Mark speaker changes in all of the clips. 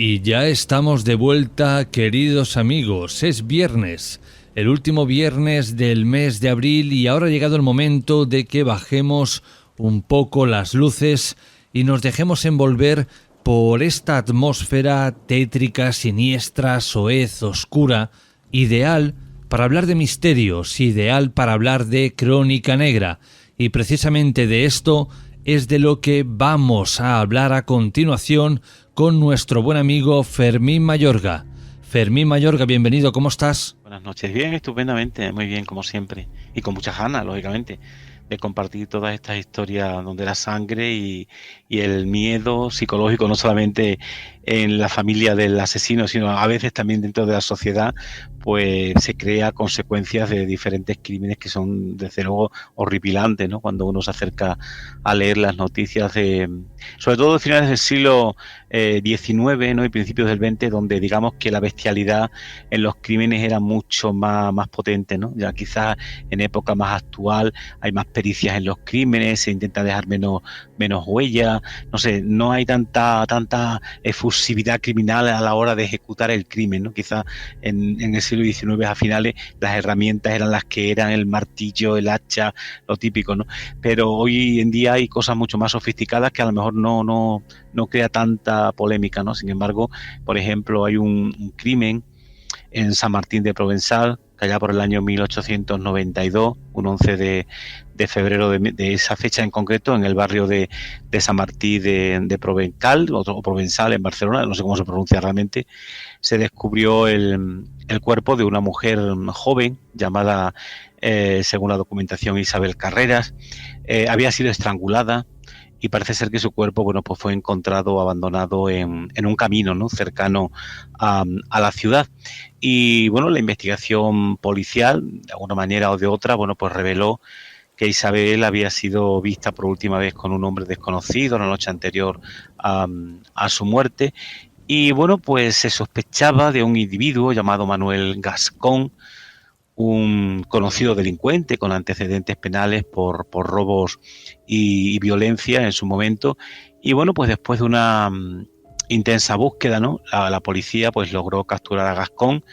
Speaker 1: Y ya estamos de vuelta, queridos amigos. Es viernes, el último viernes del mes de abril, y ahora ha llegado el momento de que bajemos un poco las luces y nos dejemos envolver por esta atmósfera tétrica, siniestra, soez, oscura, ideal para hablar de misterios, ideal para hablar de crónica negra. Y precisamente de esto es de lo que vamos a hablar a continuación con nuestro buen amigo Fermín Mayorga. Fermín Mayorga, bienvenido, ¿cómo estás?
Speaker 2: Buenas noches, bien, estupendamente, muy bien, como siempre. Y con muchas ganas, lógicamente, de compartir todas estas historias donde la sangre y el miedo psicológico, no solamente en la familia del asesino, sino a veces también dentro de la sociedad, pues se crea consecuencias de diferentes crímenes que son, desde luego, horripilantes, ¿no? Cuando uno se acerca a leer las noticias de, sobre todo de finales del siglo XIX, ¿no? Y principios del XX, donde digamos que la bestialidad en los crímenes era mucho más potente, ¿no? Ya quizás en época más actual hay más pericias en los crímenes, se intenta dejar menos huella, no sé, no hay tanta efusividad criminal a la hora de ejecutar el crimen, ¿no? Quizás en el siglo XIX a finales las herramientas eran las que eran, el martillo, el hacha, lo típico, ¿no? Pero hoy en día hay cosas mucho más sofisticadas que a lo mejor no crea tanta polémica, ¿no? Sin embargo, por ejemplo, hay un crimen en San Martín de Provençal, que allá por el año 1892, un 11 de febrero de esa fecha en concreto, en el barrio de San Martín de Provencal, o Provençal en Barcelona, no sé cómo se pronuncia realmente, se descubrió el cuerpo de una mujer joven llamada, según la documentación, Isabel Carreras. Había sido estrangulada y parece ser que su cuerpo, bueno, pues fue encontrado abandonado en un camino, ¿no? Cercano a la ciudad. Y bueno, la investigación policial, de alguna manera o de otra, bueno, pues reveló que Isabel había sido vista por última vez con un hombre desconocido la noche anterior a su muerte. Y bueno, pues se sospechaba de un individuo llamado Manuel Gascón, un conocido delincuente con antecedentes penales por robos y violencia en su momento. Y bueno, pues después de una intensa búsqueda, ¿no? La policía pues logró capturar a Gascón,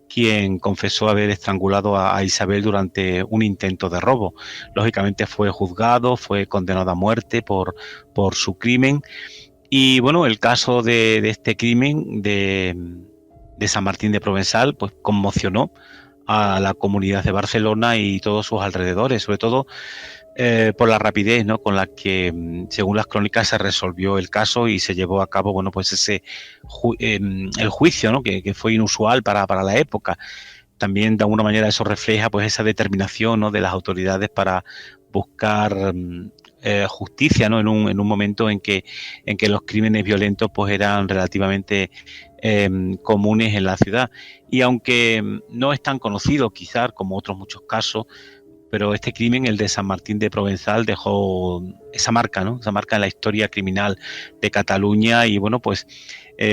Speaker 2: quien confesó haber estrangulado a Isabel durante un intento de robo. Lógicamente fue juzgado, fue condenado a muerte por su crimen. Y bueno, el caso de este crimen de San Martín de Provençal pues conmocionó a la comunidad de Barcelona y todos sus alrededores, sobre todo por la rapidez, ¿no? Con la que, según las crónicas, se resolvió el caso y se llevó a cabo, bueno, pues el juicio, ¿no? Que fue inusual para la época. También de alguna manera eso refleja pues esa determinación, ¿no? De las autoridades para buscar justicia, ¿no? En un momento en que los crímenes violentos pues eran relativamente comunes en la ciudad. Y aunque no es tan conocido quizás como otros muchos casos, pero este crimen, el de San Martín de Provençal, dejó esa marca, ¿no? Esa marca en la historia criminal de Cataluña. Y bueno, pues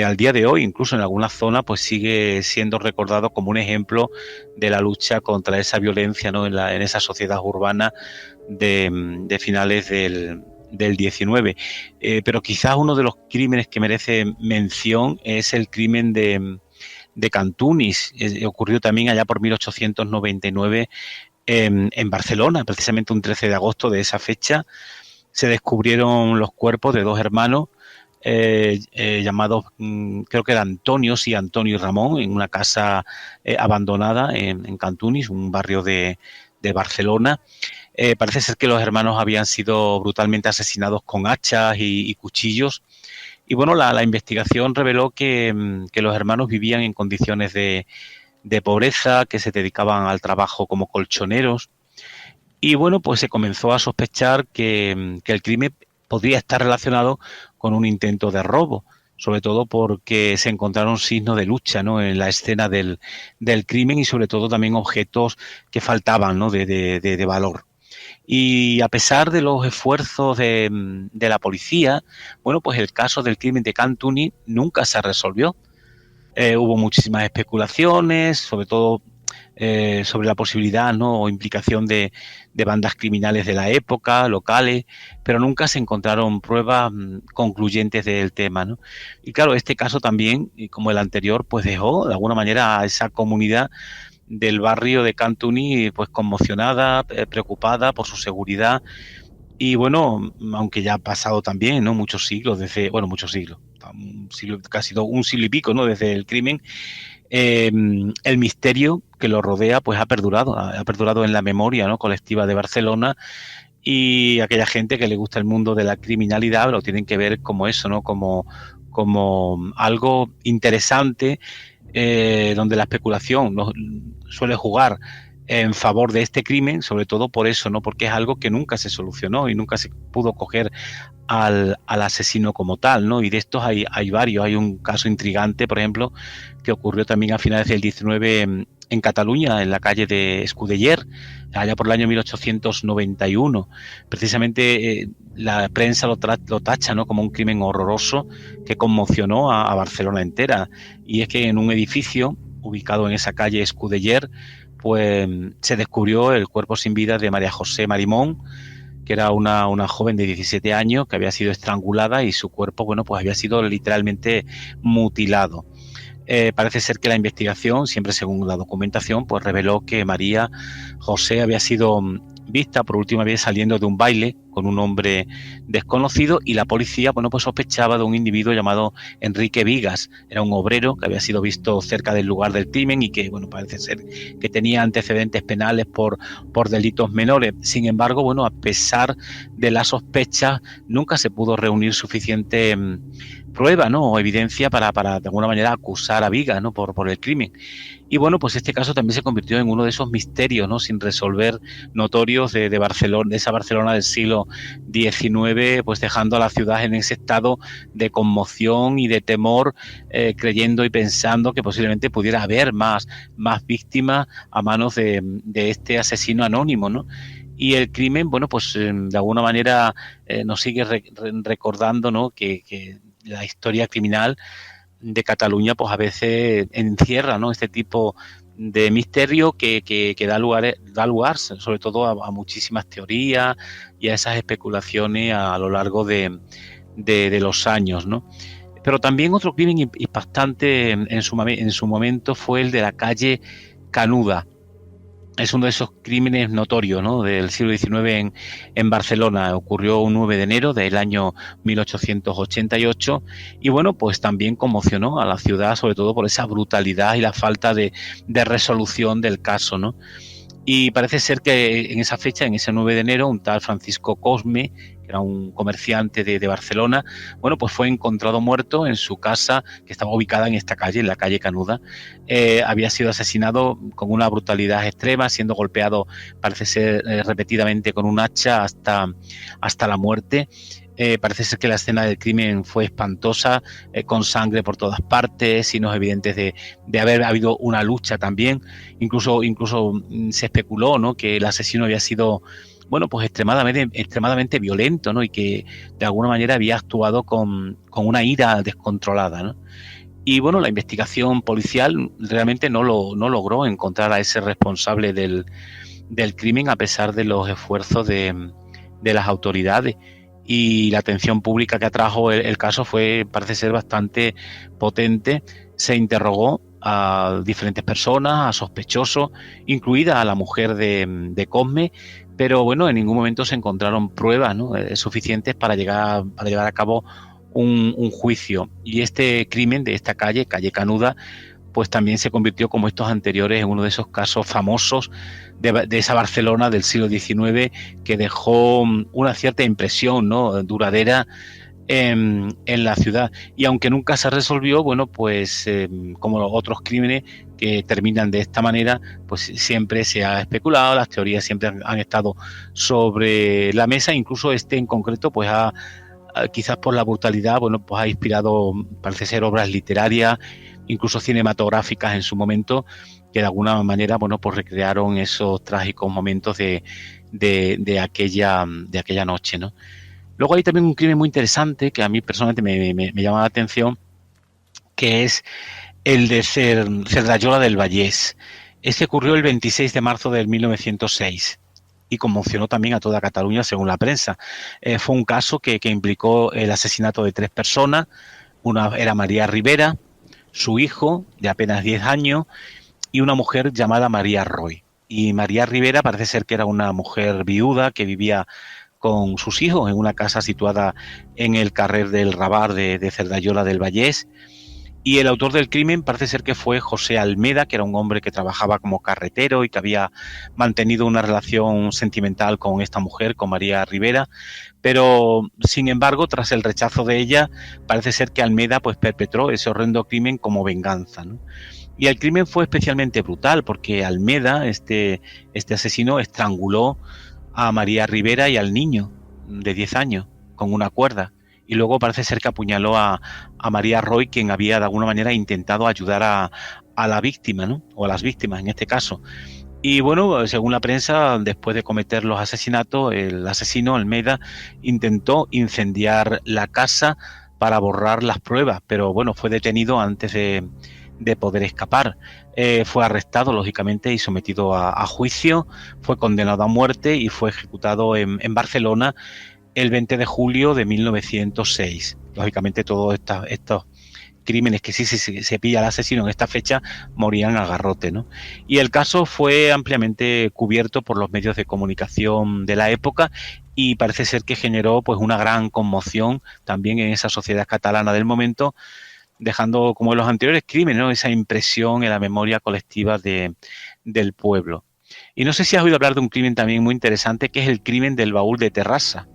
Speaker 2: al día de hoy, incluso en alguna zona, pues sigue siendo recordado como un ejemplo de la lucha contra esa violencia, ¿no? En esa sociedad urbana de finales del 19. Pero quizás uno de los crímenes que merece mención es el crimen de Cantunis. Ocurrió también allá por 1899 en Barcelona, precisamente un 13 de agosto de esa fecha. Se descubrieron los cuerpos de dos hermanos llamados, creo que era Antonio, sí, Antonio y Ramón, en una casa abandonada en Cantunis, un barrio de Barcelona. Parece ser que los hermanos habían sido brutalmente asesinados con hachas y cuchillos. Y bueno, la investigación reveló que los hermanos vivían en condiciones de pobreza, que se dedicaban al trabajo como colchoneros. Y bueno, pues se comenzó a sospechar que el crimen podría estar relacionado con un intento de robo, sobre todo porque se encontraron signos de lucha, ¿no? En la escena del crimen, y sobre todo también objetos que faltaban, ¿no? de valor. Y a pesar de los esfuerzos de la policía, bueno, pues el caso del crimen de Cantuni nunca se resolvió. Hubo muchísimas especulaciones, sobre todo sobre la posibilidad, ¿no?, o implicación de bandas criminales de la época, locales, pero nunca se encontraron pruebas concluyentes del tema, ¿no? Y claro, este caso también, como el anterior, pues dejó de alguna manera a esa comunidad del barrio de Cantoni pues conmocionada, preocupada por su seguridad. Y bueno, aunque ya ha pasado también, ¿no?, muchos siglos, muchos siglos, un siglo y pico, ¿no?, desde el crimen, el misterio que lo rodea pues ha perdurado en la memoria, ¿no?, colectiva de Barcelona, y aquella gente que le gusta el mundo de la criminalidad lo tienen que ver como eso, ¿no?, como algo interesante, donde la especulación no, suele jugar en favor de este crimen, sobre todo por eso, ¿no?, porque es algo que nunca se solucionó y nunca se pudo coger al asesino como tal, ¿no? Y de estos hay varios. Hay un caso intrigante, por ejemplo, que ocurrió también a finales del 19 en Cataluña, en la calle de Escudeller, allá por el año 1891. Precisamente la prensa lo tacha, ¿no?, como un crimen horroroso que conmocionó a Barcelona entera. Y es que en un edificio ubicado en esa calle Escudeller, pues se descubrió el cuerpo sin vida de María José Marimón, que era una joven de 17 años que había sido estrangulada y su cuerpo, bueno, pues había sido literalmente mutilado. Parece ser que la investigación, siempre según la documentación, pues reveló que María José había sido vista por última vez saliendo de un baile con un hombre desconocido, y la policía, bueno, pues sospechaba de un individuo llamado Enrique Vigas. Era un obrero que había sido visto cerca del lugar del crimen y que, bueno, parece ser que tenía antecedentes penales por delitos menores. Sin embargo, bueno, a pesar de las sospechas, nunca se pudo reunir suficiente prueba, ¿no?, o evidencia para de alguna manera acusar a Vigas, ¿no?, por el crimen. Y bueno, pues este caso también se convirtió en uno de esos misterios, ¿no?, sin resolver, notorios de Barcelona, de esa Barcelona del siglo XIX, pues dejando a la ciudad en ese estado de conmoción y de temor, creyendo y pensando que posiblemente pudiera haber más víctimas a manos de este asesino anónimo, ¿no? Y el crimen, bueno, pues de alguna manera nos sigue recordando, ¿no?, que la historia criminal de Cataluña pues a veces encierra, ¿no?, este tipo de misterio que da lugar sobre todo a muchísimas teorías y a esas especulaciones a lo largo de los años, ¿no? Pero también otro crimen impactante en su momento fue el de la calle Canuda. Es uno de esos crímenes notorios, ¿no?, del siglo XIX en Barcelona. Ocurrió un 9 de enero del año 1888 y, bueno, pues también conmocionó a la ciudad, sobre todo por esa brutalidad y la falta de resolución del caso, ¿no? Y parece ser que en esa fecha, en ese 9 de enero, un tal Francisco Cosme, que era un comerciante de Barcelona, bueno, pues fue encontrado muerto en su casa, que estaba ubicada en esta calle, en la calle Canuda. Había sido asesinado con una brutalidad extrema, siendo golpeado, parece ser, repetidamente con un hacha hasta la muerte. Parece ser que la escena del crimen fue espantosa, con sangre por todas partes, signos evidentes de haber habido una lucha también. Incluso se especuló, ¿no?, que el asesino había sido, bueno, pues extremadamente violento, ¿no?, y que de alguna manera había actuado con una ira descontrolada, ¿no? Y bueno, la investigación policial realmente no logró encontrar a ese responsable del crimen, a pesar de los esfuerzos de las autoridades. Y la atención pública que atrajo el caso parece ser bastante potente. Se interrogó a diferentes personas, a sospechosos, incluida a la mujer de Cosme, pero bueno, en ningún momento se encontraron pruebas, ¿no?, suficientes para llevar a cabo un juicio. Y este crimen de esta calle Canuda, pues también se convirtió, como estos anteriores, en uno de esos casos famosos de esa Barcelona del siglo XIX, que dejó una cierta impresión, ¿no?, duradera en la ciudad. Y aunque nunca se resolvió, bueno, pues como los otros crímenes que terminan de esta manera, pues siempre se ha especulado, las teorías siempre han estado sobre la mesa. Incluso este en concreto, pues quizás por la brutalidad, bueno, pues ha inspirado, parece ser, obras literarias, incluso cinematográficas en su momento, que de alguna manera, bueno, pues recrearon esos trágicos momentos de aquella noche, ¿no? Luego hay también un crimen muy interesante que a mí personalmente me llama la atención, que es el de Cerdayola del Vallès. Ese ocurrió el 26 de marzo de 1906 y conmocionó también a toda Cataluña, según la prensa. Fue un caso que implicó el asesinato de 3 personas. Una era María Rivera, su hijo, de apenas 10 años, y una mujer llamada María Roy. Y María Rivera parece ser que era una mujer viuda que vivía con sus hijos en una casa situada en el carrer del Rabar de Cerdayola del Vallés. Y el autor del crimen parece ser que fue José Almeda, que era un hombre que trabajaba como carretero y que había mantenido una relación sentimental con esta mujer, con María Rivera. Pero, sin embargo, tras el rechazo de ella, parece ser que Almeda pues perpetró ese horrendo crimen como venganza, ¿no? Y el crimen fue especialmente brutal porque Almeda, este asesino, estranguló a María Rivera y al niño de 10 años con una cuerda. Y luego parece ser que apuñaló a María Roy, quien había de alguna manera intentado ayudar a la víctima, ¿no? O a las víctimas en este caso. Y bueno, según la prensa, después de cometer los asesinatos, el asesino Almeida intentó incendiar la casa para borrar las pruebas, pero bueno, fue detenido antes de poder escapar. Fue arrestado, lógicamente, y sometido a juicio, fue condenado a muerte y fue ejecutado en Barcelona el 20 de julio de 1906. Lógicamente, todos estos crímenes que sí se pilla al asesino en esta fecha morían a garrote, ¿no? Y el caso fue ampliamente cubierto por los medios de comunicación de la época y parece ser que generó pues una gran conmoción también en esa sociedad catalana del momento, dejando, como en los anteriores crímenes, ¿no?, esa impresión en la memoria colectiva del pueblo. Y no sé si has oído hablar de un crimen también muy interesante, que es el crimen del baúl de Terrassa,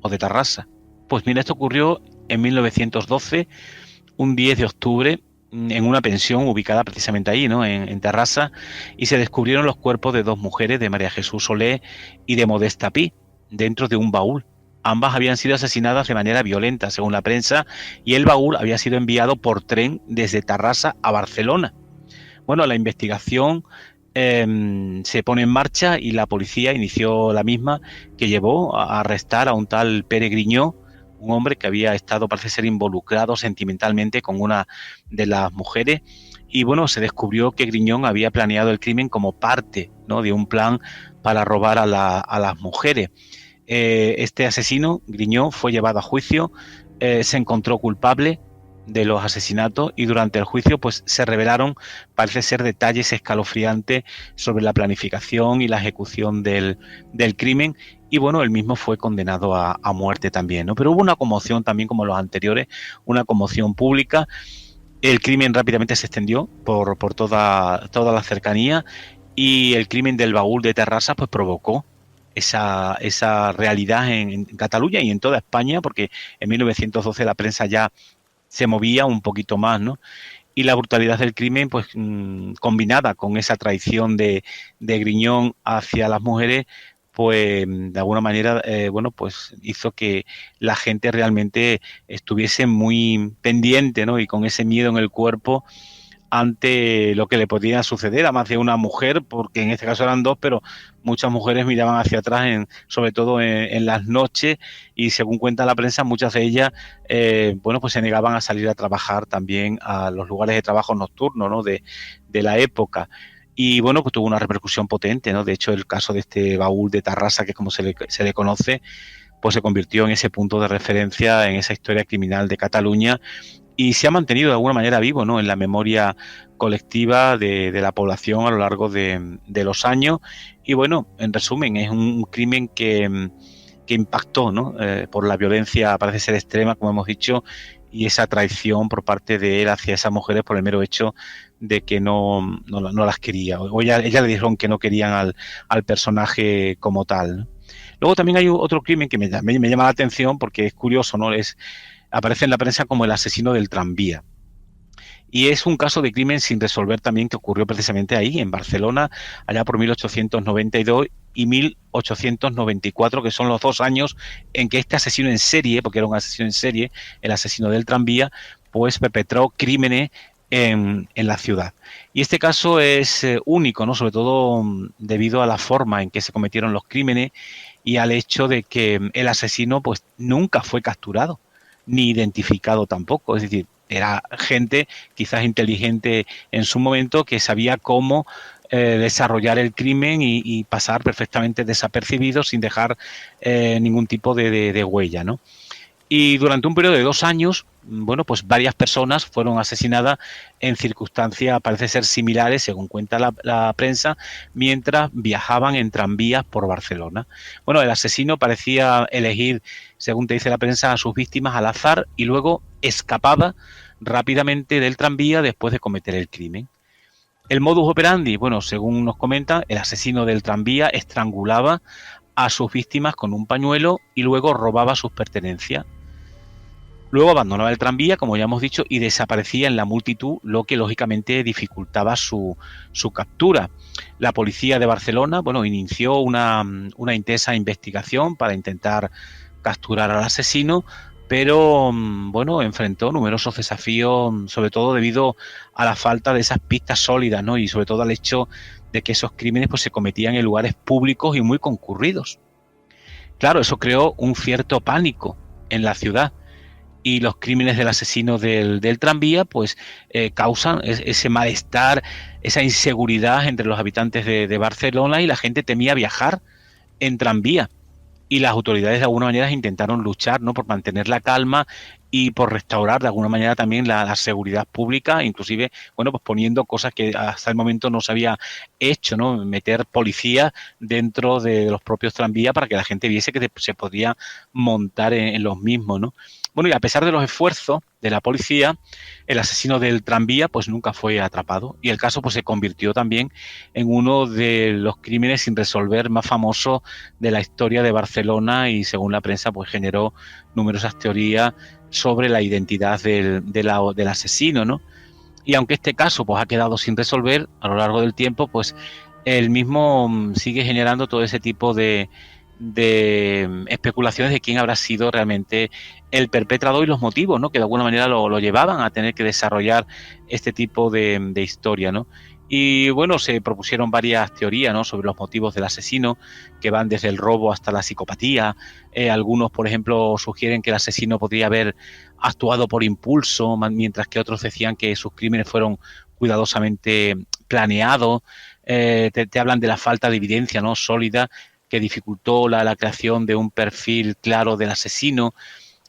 Speaker 2: o de Tarrasa. Pues mira, esto ocurrió en 1912, un 10 de octubre, en una pensión ubicada precisamente ahí, ¿no?, en Terrassa, y se descubrieron los cuerpos de 2 mujeres, de María Jesús Solé y de Modesta Pi, dentro de un baúl. Ambas habían sido asesinadas de manera violenta, según la prensa, y el baúl había sido enviado por tren desde Tarrasa a Barcelona. Bueno, la investigación se pone en marcha y la policía inició la misma, que llevó a arrestar a un tal Pere Griñó, un hombre que había estado, parece ser, involucrado sentimentalmente con una de las mujeres. Y bueno, se descubrió que Griñón había planeado el crimen como parte, ¿no?, de un plan para robar a las mujeres. Este asesino, Griñó, fue llevado a juicio, se encontró culpable de los asesinatos y durante el juicio pues se revelaron, parece ser, detalles escalofriantes sobre la planificación y la ejecución del crimen, y bueno, él mismo fue condenado a muerte también, ¿no? Pero hubo una conmoción también, como los anteriores, una conmoción pública. El crimen rápidamente se extendió por toda la cercanía, y el crimen del baúl de Terrassa pues provocó esa realidad en Cataluña y en toda España, porque en 1912 la prensa ya se movía un poquito más, ¿no? Y la brutalidad del crimen, pues combinada con esa traición de Griñón hacia las mujeres, pues de alguna manera, bueno, pues hizo que la gente realmente estuviese muy pendiente, ¿no?, y con ese miedo en el cuerpo ante lo que le podía suceder a más de una mujer, porque en este caso eran 2, pero muchas mujeres miraban hacia atrás, sobre todo en las noches, y según cuenta la prensa, muchas de ellas, bueno, pues se negaban a salir a trabajar también a los lugares de trabajo nocturnos, ¿no?, de la época. Y bueno, pues tuvo una repercusión potente, ¿no? De hecho, el caso de este baúl de Tarrasa, que es como se le conoce, pues se convirtió en ese punto de referencia en esa historia criminal de Cataluña, y se ha mantenido de alguna manera vivo, ¿no?, en la memoria colectiva de la población a lo largo de los años. Y bueno, en resumen, es un crimen que impactó, ¿no?, por la violencia, parece ser extrema, como hemos dicho, y esa traición por parte de él hacia esas mujeres por el mero hecho de que no las quería, o ellas le dijeron que no querían al personaje como tal, ¿no? Luego también hay otro crimen que me llama la atención porque es curioso, ¿no? Aparece en la prensa como el asesino del tranvía. Y es un caso de crimen sin resolver también, que ocurrió precisamente ahí, en Barcelona, allá por 1892 y 1894, que son los 2 años en que este asesino en serie, porque era un asesino en serie, el asesino del tranvía, pues perpetró crímenes en la ciudad. Y este caso es único, ¿no?, sobre todo debido a la forma en que se cometieron los crímenes y al hecho de que el asesino pues nunca fue capturado ni identificado tampoco. Es decir, era gente quizás inteligente en su momento, que sabía cómo desarrollar el crimen y pasar perfectamente desapercibido sin dejar ningún tipo de huella, ¿no? Y durante un periodo de 2 años, bueno, pues varias personas fueron asesinadas en circunstancias, parece ser similares, según cuenta la prensa, mientras viajaban en tranvías por Barcelona. Bueno, el asesino parecía elegir, según te dice la prensa, a sus víctimas al azar y luego escapaba rápidamente del tranvía después de cometer el crimen. El modus operandi, bueno, según nos comenta, el asesino del tranvía estrangulaba a sus víctimas con un pañuelo y luego robaba sus pertenencias. Luego abandonaba el tranvía, como ya hemos dicho, y desaparecía en la multitud, lo que lógicamente dificultaba su captura. La policía de Barcelona, bueno, inició una intensa investigación para intentar capturar al asesino, pero bueno, enfrentó numerosos desafíos, sobre todo debido a la falta de esas pistas sólidas, ¿no? Y sobre todo al hecho de que esos crímenes pues se cometían en lugares públicos y muy concurridos. Claro, eso creó un cierto pánico en la ciudad y los crímenes del asesino del tranvía pues causan ese malestar, esa inseguridad entre los habitantes de Barcelona, y la gente temía viajar en tranvía. Y las autoridades de alguna manera intentaron luchar, ¿no?, por mantener la calma y por restaurar de alguna manera también la seguridad pública, inclusive, bueno, pues poniendo cosas que hasta el momento no se había hecho, ¿no? Meter policías dentro de los propios tranvías para que la gente viese que se podía montar en los mismos, ¿no? Bueno, y a pesar de los esfuerzos de la policía, el asesino del tranvía pues nunca fue atrapado, y el caso pues se convirtió también en uno de los crímenes sin resolver más famosos de la historia de Barcelona, y según la prensa pues generó numerosas teorías sobre la identidad del asesino, ¿no? Y aunque este caso pues ha quedado sin resolver a lo largo del tiempo, pues el mismo sigue generando todo ese tipo de especulaciones de quién habrá sido realmente el perpetrador y los motivos, ¿no?, que de alguna manera lo llevaban a tener que desarrollar este tipo de historia, ¿no? Y bueno, se propusieron varias teorías, ¿no?, sobre los motivos del asesino, que van desde el robo hasta la psicopatía. Algunos, por ejemplo, sugieren que el asesino podría haber actuado por impulso, mientras que otros decían que sus crímenes fueron cuidadosamente planeados. Te hablan de la falta de evidencia, ¿no?, sólida, que dificultó la creación de un perfil claro del asesino.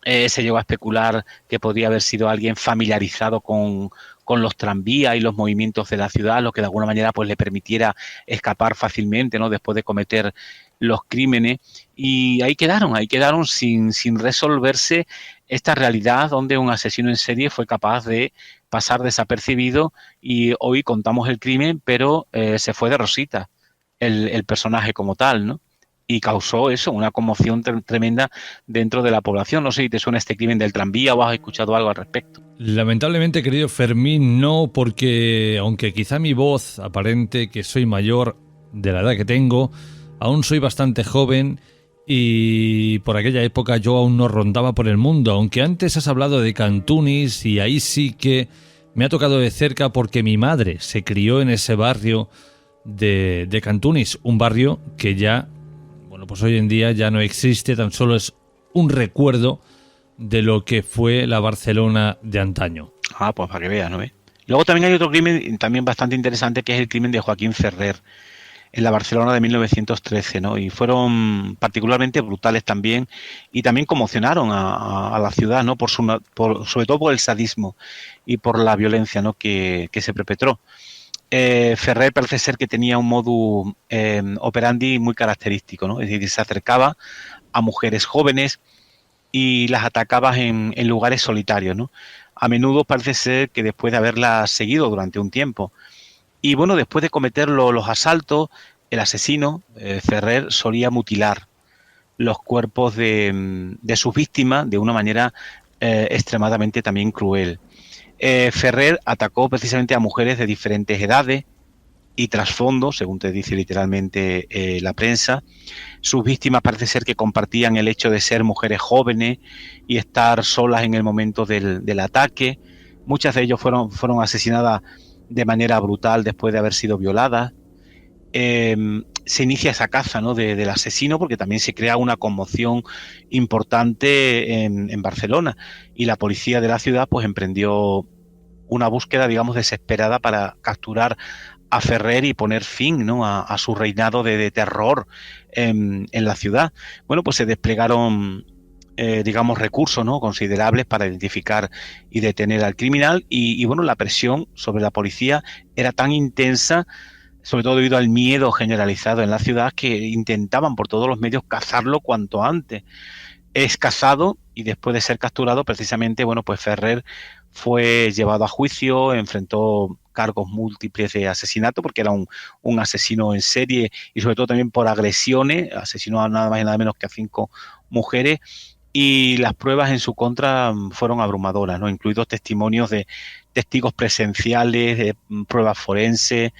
Speaker 2: Se llegó a especular que podría haber sido alguien familiarizado con los tranvías y los movimientos de la ciudad, lo que de alguna manera pues le permitiera escapar fácilmente, ¿no?, después de cometer los crímenes. Y ahí quedaron sin resolverse esta realidad donde un asesino en serie fue capaz de pasar desapercibido, y hoy contamos el crimen, pero se fue de rosita el personaje como tal, ¿no? Y causó eso, una conmoción tremenda dentro de la población. No sé si te suena este crimen del tranvía o has escuchado algo al respecto.
Speaker 1: Lamentablemente, querido Fermín, no, porque aunque quizá mi voz aparente que soy mayor de la edad que tengo, aún soy bastante joven, y por aquella época yo aún no rondaba por el mundo, aunque antes has hablado de Cantunis, y ahí sí que me ha tocado de cerca porque mi madre se crió en ese barrio de Cantunis, un barrio que ya, bueno, pues hoy en día ya no existe, tan solo es un recuerdo de lo que fue la Barcelona de antaño.
Speaker 2: Ah, pues para que veas, ¿no ves? Luego también hay otro crimen también bastante interesante, que es el crimen de Joaquín Ferrer en la Barcelona de 1913, ¿no? Y fueron particularmente brutales también, y también conmocionaron a la ciudad, ¿no?, sobre todo por el sadismo y por la violencia, ¿no?, que se perpetró. Ferrer parece ser que tenía un modus operandi muy característico, ¿no? Es decir, se acercaba a mujeres jóvenes y las atacaba en lugares solitarios, ¿no? A menudo parece ser que después de haberlas seguido durante un tiempo. Y bueno, después de cometer los asaltos, el asesino, Ferrer, solía mutilar los cuerpos de sus víctimas de una manera extremadamente también cruel. Ferrer atacó precisamente a mujeres de diferentes edades y trasfondos, según te dice literalmente la prensa. Sus víctimas parece ser que compartían el hecho de ser mujeres jóvenes y estar solas en el momento del ataque. Muchas de ellas fueron asesinadas de manera brutal después de haber sido violadas. Se inicia esa caza, ¿no?, del asesino, porque también se crea una conmoción importante en Barcelona, y la policía de la ciudad pues emprendió una búsqueda, digamos, desesperada para capturar a Ferrer y poner fin, ¿no?, a su reinado de terror en la ciudad. Bueno, pues se desplegaron digamos, recursos, ¿no?, considerables para identificar y detener al criminal y, bueno, la presión sobre la policía era tan intensa, sobre todo debido al miedo generalizado en la ciudad, que intentaban por todos los medios cazarlo cuanto antes. Es cazado y después de ser capturado, precisamente, bueno, pues Ferrer fue llevado a juicio, enfrentó cargos múltiples de asesinato, porque era un asesino en serie y sobre todo también por agresiones, asesinó a nada más y nada menos que a 5 mujeres, y las pruebas en su contra fueron abrumadoras, ¿no?, incluidos testimonios de testigos presenciales, de pruebas forenses.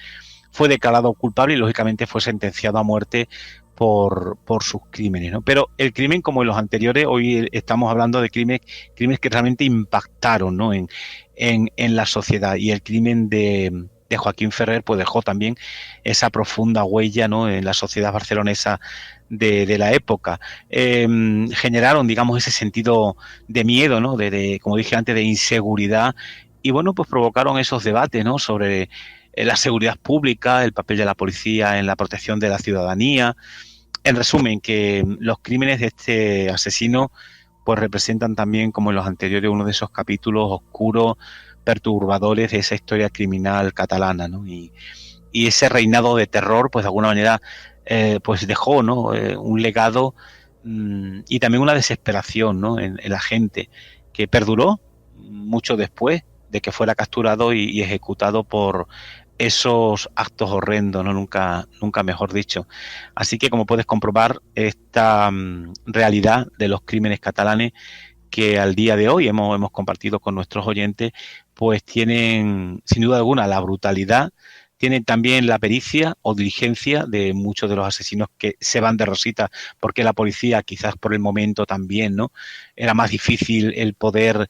Speaker 2: Fue declarado culpable y lógicamente fue sentenciado a muerte por sus crímenes, ¿no? Pero el crimen, como en los anteriores, hoy estamos hablando de crímenes que realmente impactaron, ¿no?, en la sociedad, y el crimen de Joaquín Ferrer pues dejó también esa profunda huella, ¿no?, en la sociedad barcelonesa de la época. Generaron, digamos, ese sentido de miedo, ¿no?, como dije antes, de inseguridad, y bueno, pues provocaron esos debates, ¿no?, sobre la seguridad pública, el papel de la policía en la protección de la ciudadanía. En resumen, que los crímenes de este asesino pues representan también, como en los anteriores, uno de esos capítulos oscuros, perturbadores de esa historia criminal catalana, ¿no? Y ese reinado de terror, pues de alguna manera, pues dejó, ¿no?, un legado y también una desesperación, ¿no?, en la gente, que perduró mucho después de que fuera capturado y ejecutado por esos actos horrendos, ¿no?, nunca mejor dicho. Así que, como puedes comprobar, esta realidad de los crímenes catalanes que al día de hoy hemos compartido con nuestros oyentes, pues tienen, sin duda alguna, la brutalidad, tienen también la pericia o diligencia de muchos de los asesinos que se van de rosita, porque la policía, quizás por el momento también, ¿no?, era más difícil el poder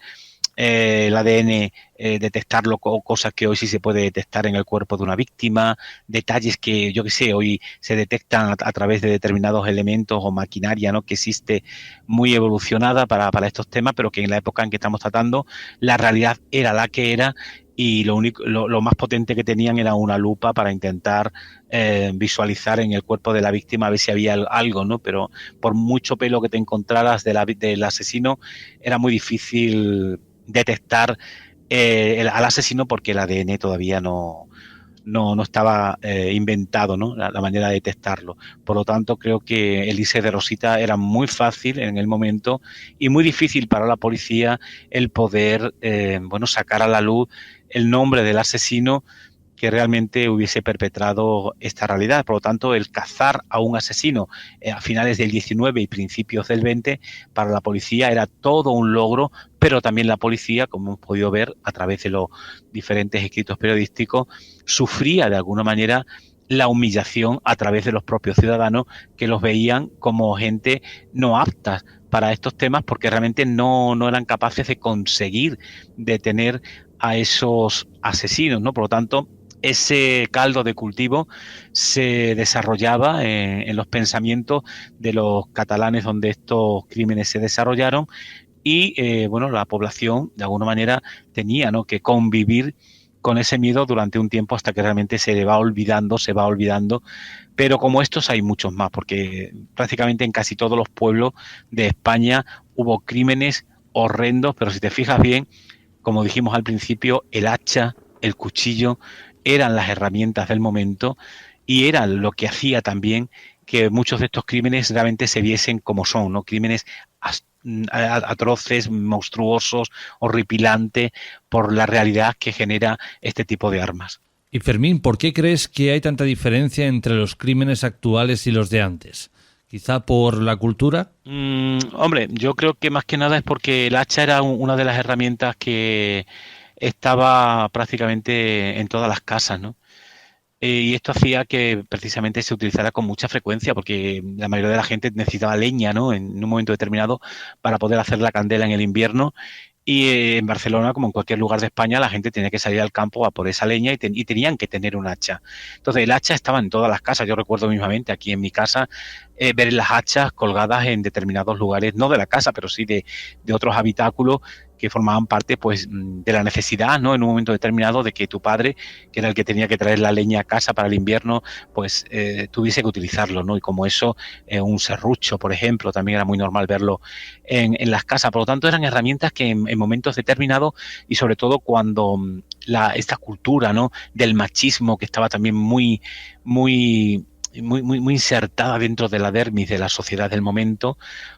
Speaker 2: el ADN, detectarlo, cosas que hoy sí se puede detectar en el cuerpo de una víctima, detalles que, yo qué sé, hoy se detectan a través de determinados elementos o maquinaria, ¿no?, que existe muy evolucionada para estos temas, pero que en la época en que estamos tratando, la realidad era la que era, y lo más potente que tenían era una lupa para intentar visualizar en el cuerpo de la víctima a ver si había algo, ¿no? Pero por mucho pelo que te encontraras del asesino, era muy difícil detectar al asesino, porque el ADN todavía no estaba inventado, ¿no?, la manera de detectarlo. Por lo tanto, creo que el irse de rosita era muy fácil en el momento y muy difícil para la policía el poder bueno, sacar a la luz el nombre del asesino que realmente hubiese perpetrado esta realidad. Por lo tanto, el cazar a un asesino a finales del 19 y principios del 20 para la policía era todo un logro, pero también la policía, como hemos podido ver a través de los diferentes escritos periodísticos, sufría de alguna manera la humillación a través de los propios ciudadanos, que los veían como gente no apta para estos temas, porque realmente no eran capaces de conseguir detener a esos asesinos, ¿no? Por lo tanto, ese caldo de cultivo se desarrollaba en los pensamientos de los catalanes donde estos crímenes se desarrollaron, y bueno, la población de alguna manera tenía, ¿no?, que convivir con ese miedo durante un tiempo hasta que realmente se va olvidando, pero como estos hay muchos más, porque prácticamente en casi todos los pueblos de España hubo crímenes horrendos, pero si te fijas bien, como dijimos al principio, el hacha, el cuchillo, eran las herramientas del momento y eran lo que hacía también que muchos de estos crímenes realmente se viesen como son, ¿no?, crímenes atroces, monstruosos, horripilantes, por la realidad que genera este tipo de armas.
Speaker 1: Y Fermín, ¿por qué crees que hay tanta diferencia entre los crímenes actuales y los de antes? ¿Quizá por la cultura?
Speaker 2: Hombre, yo creo que más que nada es porque el hacha era una de las herramientas que estaba prácticamente en todas las casas, ¿no? Y esto hacía que precisamente se utilizara con mucha frecuencia, porque la mayoría de la gente necesitaba leña, ¿no?, en un momento determinado para poder hacer la candela en el invierno. Y en Barcelona, como en cualquier lugar de España, la gente tenía que salir al campo a por esa leña y tenían que tener un hacha. Entonces, el hacha estaba en todas las casas. Yo recuerdo mismamente aquí en mi casa ver las hachas colgadas en determinados lugares, no de la casa, pero sí de otros habitáculos, que formaban parte pues de la necesidad, ¿no? En un momento determinado de que tu padre, que era el que tenía que traer la leña a casa para el invierno, pues tuviese que utilizarlo, ¿no? Y como eso, un serrucho, por ejemplo, también era muy normal verlo en las casas. Por lo tanto, eran herramientas que en momentos determinados, y sobre todo cuando esta cultura, ¿no? Del machismo, que estaba también muy insertada dentro de la dermis de la sociedad del momento,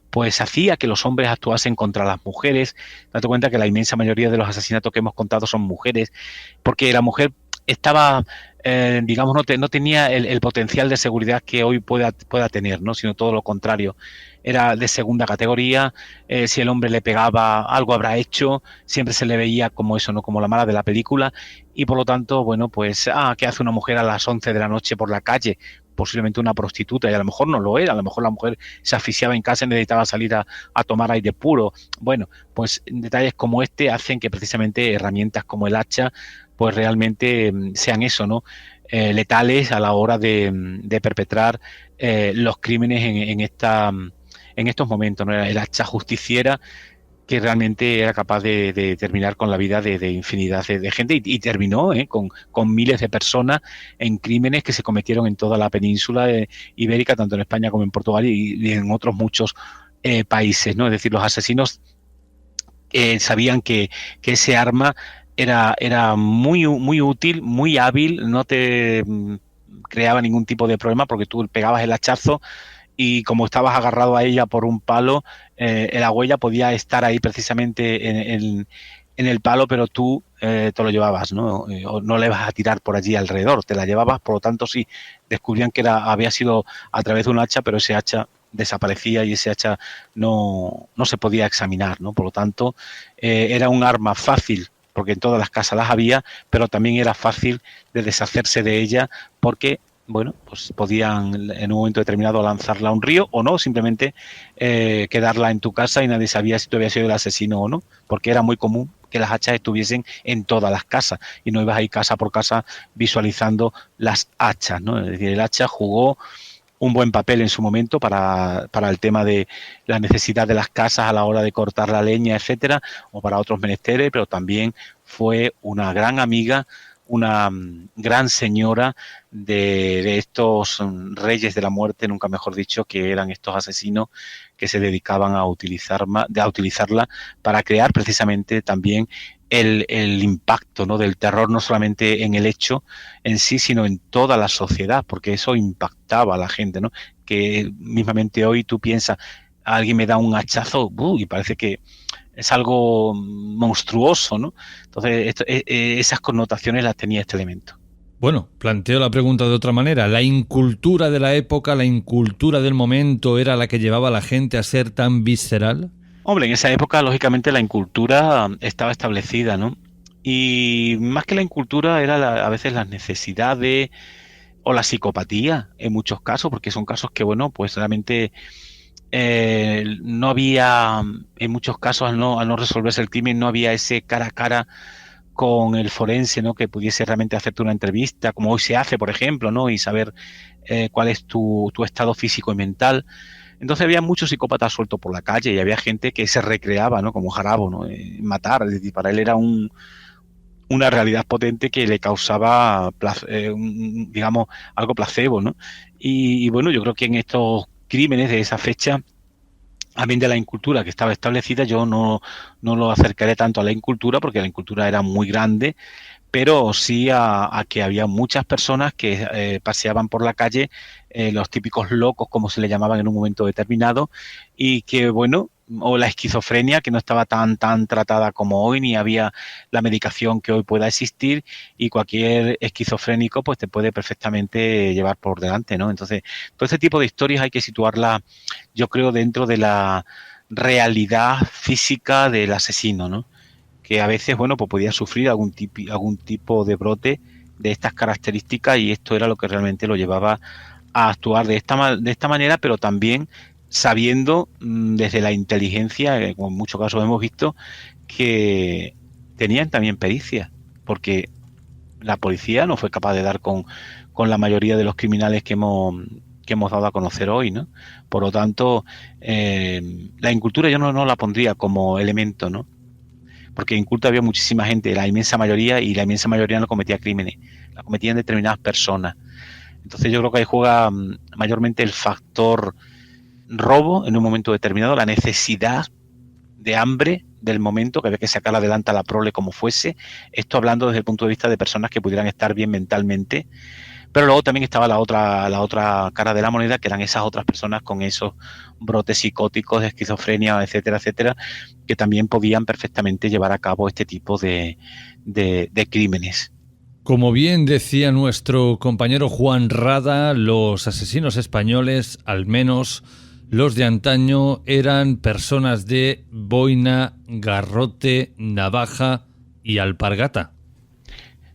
Speaker 2: pues hacía que los hombres actuasen contra las mujeres. Date cuenta que la inmensa mayoría de los asesinatos que hemos contado son mujeres, porque la mujer estaba, digamos, no tenía el potencial de seguridad que hoy pueda tener, ¿no? Sino todo lo contrario. Era de segunda categoría. Si el hombre le pegaba, algo habrá hecho. Siempre se le veía como eso, ¿no? Como la mala de la película. Y por lo tanto, bueno, pues, ¿qué hace una mujer a las 11 de la noche por la calle? Posiblemente una prostituta, y a lo mejor no lo era, a lo mejor la mujer se asfixiaba en casa y necesitaba salir a tomar aire puro. Bueno, pues detalles como este hacen que precisamente herramientas como el hacha pues realmente sean eso, ¿no? Letales a la hora de perpetrar los crímenes en estos momentos, ¿no? El hacha justiciera que realmente era capaz de terminar con la vida de infinidad de gente, y terminó con miles de personas en crímenes que se cometieron en toda la península ibérica, tanto en España como en Portugal y en otros muchos países, ¿no? Es decir, los asesinos sabían que ese arma era muy útil, muy hábil, no te creaba ningún tipo de problema porque tú pegabas el hachazo y como estabas agarrado a ella por un palo, la huella podía estar ahí precisamente en el palo, pero tú te lo llevabas, ¿no? O no le vas a tirar por allí alrededor, te la llevabas. Por lo tanto, sí, descubrían que había sido a través de un hacha, pero ese hacha desaparecía y ese hacha no se podía examinar, ¿no? Por lo tanto, era un arma fácil, porque en todas las casas las había, pero también era fácil de deshacerse de ella porque, bueno, pues podían en un momento determinado lanzarla a un río o no, simplemente quedarla en tu casa y nadie sabía si tú habías sido el asesino o no, porque era muy común que las hachas estuviesen en todas las casas y no ibas a ir casa por casa visualizando las hachas, ¿no? Es decir, el hacha jugó un buen papel en su momento para el tema de la necesidad de las casas a la hora de cortar la leña, etcétera, o para otros menesteres, pero también fue una gran amiga, una gran señora de estos reyes de la muerte, nunca mejor dicho, que eran estos asesinos que se dedicaban a utilizarla para crear precisamente también el impacto, ¿no? Del terror, no solamente en el hecho en sí, sino en toda la sociedad, porque eso impactaba a la gente, ¿no? Que mismamente hoy tú piensas, alguien me da un hachazo, y parece que es algo monstruoso, ¿no? Entonces, esas connotaciones las tenía este elemento.
Speaker 1: Bueno, planteo la pregunta de otra manera. ¿La incultura de la época, la incultura del momento era la que llevaba a la gente a ser tan visceral?
Speaker 2: Hombre, en esa época, lógicamente, la incultura estaba establecida, ¿no? Y más que la incultura, era a veces las necesidades o la psicopatía, en muchos casos, porque son casos que, bueno, pues realmente no había, en muchos casos, al no resolverse el crimen, no había ese cara a cara con el forense, ¿no? Que pudiese realmente hacerte una entrevista, como hoy se hace, por ejemplo, ¿no? Y saber cuál es tu estado físico y mental. Entonces había muchos psicópatas sueltos por la calle y había gente que se recreaba, ¿no? Como Jarabo, ¿no? Matar, es decir, para él era una realidad potente que le causaba, digamos, algo placebo, ¿no? Y bueno, yo creo que en estos crímenes de esa fecha, amén de la incultura que estaba establecida, yo no lo acercaré tanto a la incultura, porque la incultura era muy grande, pero sí a que había muchas personas que paseaban por la calle, los típicos locos, como se le llamaban en un momento determinado, y que, bueno, o la esquizofrenia, que no estaba tan tratada como hoy, ni había la medicación que hoy pueda existir, y cualquier esquizofrénico pues te puede perfectamente llevar por delante, ¿no? Entonces, todo este tipo de historias hay que situarla, yo creo, dentro de la realidad física del asesino, ¿no? Que a veces, bueno, pues podía sufrir algún tipo de brote de estas características, y esto era lo que realmente lo llevaba a actuar de esta manera, pero también sabiendo desde la inteligencia, como en muchos casos hemos visto, que tenían también pericia, porque la policía no fue capaz de dar con la mayoría de los criminales que hemos dado a conocer hoy, ¿no? Por lo tanto, la incultura yo no la pondría como elemento, ¿no? porque inculto había muchísima gente, la inmensa mayoría, y la inmensa mayoría no cometía crímenes, la cometían determinadas personas. Entonces yo creo que ahí juega mayormente el factor robo en un momento determinado, la necesidad de hambre del momento, que había que sacar adelante a la prole como fuese, esto hablando desde el punto de vista de personas que pudieran estar bien mentalmente, pero luego también estaba la otra cara de la moneda, que eran esas otras personas con esos brotes psicóticos de esquizofrenia, etcétera, etcétera, que también podían perfectamente llevar a cabo este tipo de crímenes.
Speaker 1: Como bien decía nuestro compañero Juan Rada, los asesinos españoles, al menos los de antaño, eran personas de boina, garrote, navaja y alpargata.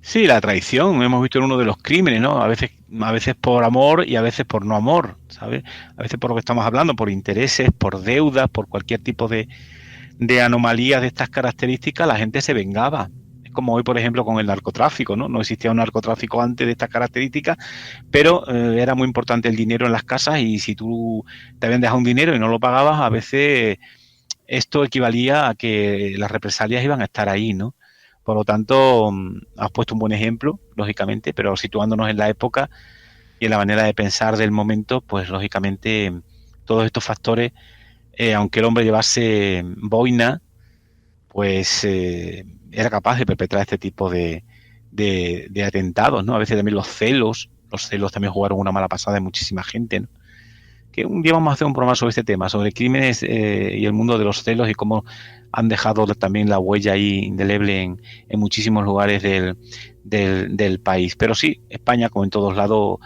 Speaker 2: Sí, la traición, hemos visto en uno de los crímenes, ¿no? A veces por amor y a veces por no amor, ¿sabes? A veces por lo que estamos hablando, por intereses, por deudas, por cualquier tipo de anomalías de estas características, la gente se vengaba. Es como hoy, por ejemplo, con el narcotráfico, ¿no? No existía un narcotráfico antes de estas características, pero era muy importante el dinero en las casas, y si tú te habían dejado un dinero y no lo pagabas, a veces esto equivalía a que las represalias iban a estar ahí, ¿no? Por lo tanto, has puesto un buen ejemplo, lógicamente, pero situándonos en la época y en la manera de pensar del momento, pues lógicamente todos estos factores, aunque el hombre llevase boina, pues era capaz de perpetrar este tipo de atentados, ¿no? A veces también los celos también jugaron una mala pasada en muchísima gente, ¿no? Que un día vamos a hacer un programa sobre este tema, sobre crímenes y el mundo de los celos, y cómo han dejado también la huella ahí indeleble en muchísimos lugares del país. Pero sí, España, como en todos lados,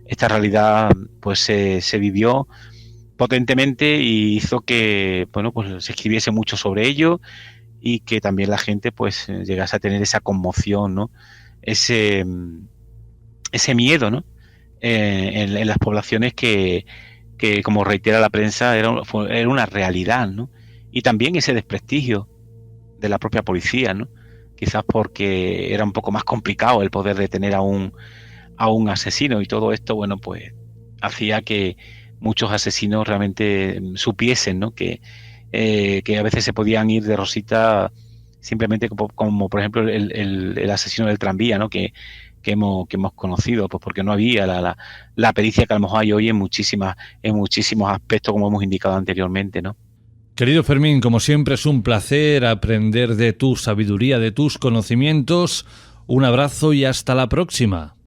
Speaker 2: esta realidad pues se vivió potentemente y hizo que, bueno, pues se escribiese mucho sobre ello, y que también la gente pues llegase a tener esa conmoción, ¿no? Ese miedo, ¿no? En las poblaciones que, como reitera la prensa, era una realidad, ¿no? Y también ese desprestigio de la propia policía, ¿no? Quizás porque era un poco más complicado el poder detener a un asesino, y todo esto, bueno, pues hacía que muchos asesinos realmente supiesen, ¿no? Que a veces se podían ir de rosita simplemente como por ejemplo el asesino del tranvía, ¿no? Que hemos conocido, pues porque no había la pericia que a lo mejor hay hoy en muchísimos aspectos, como hemos indicado anteriormente, ¿no?
Speaker 1: Querido Fermín, como siempre es un placer aprender de tu sabiduría, de tus conocimientos. Un abrazo y hasta la próxima.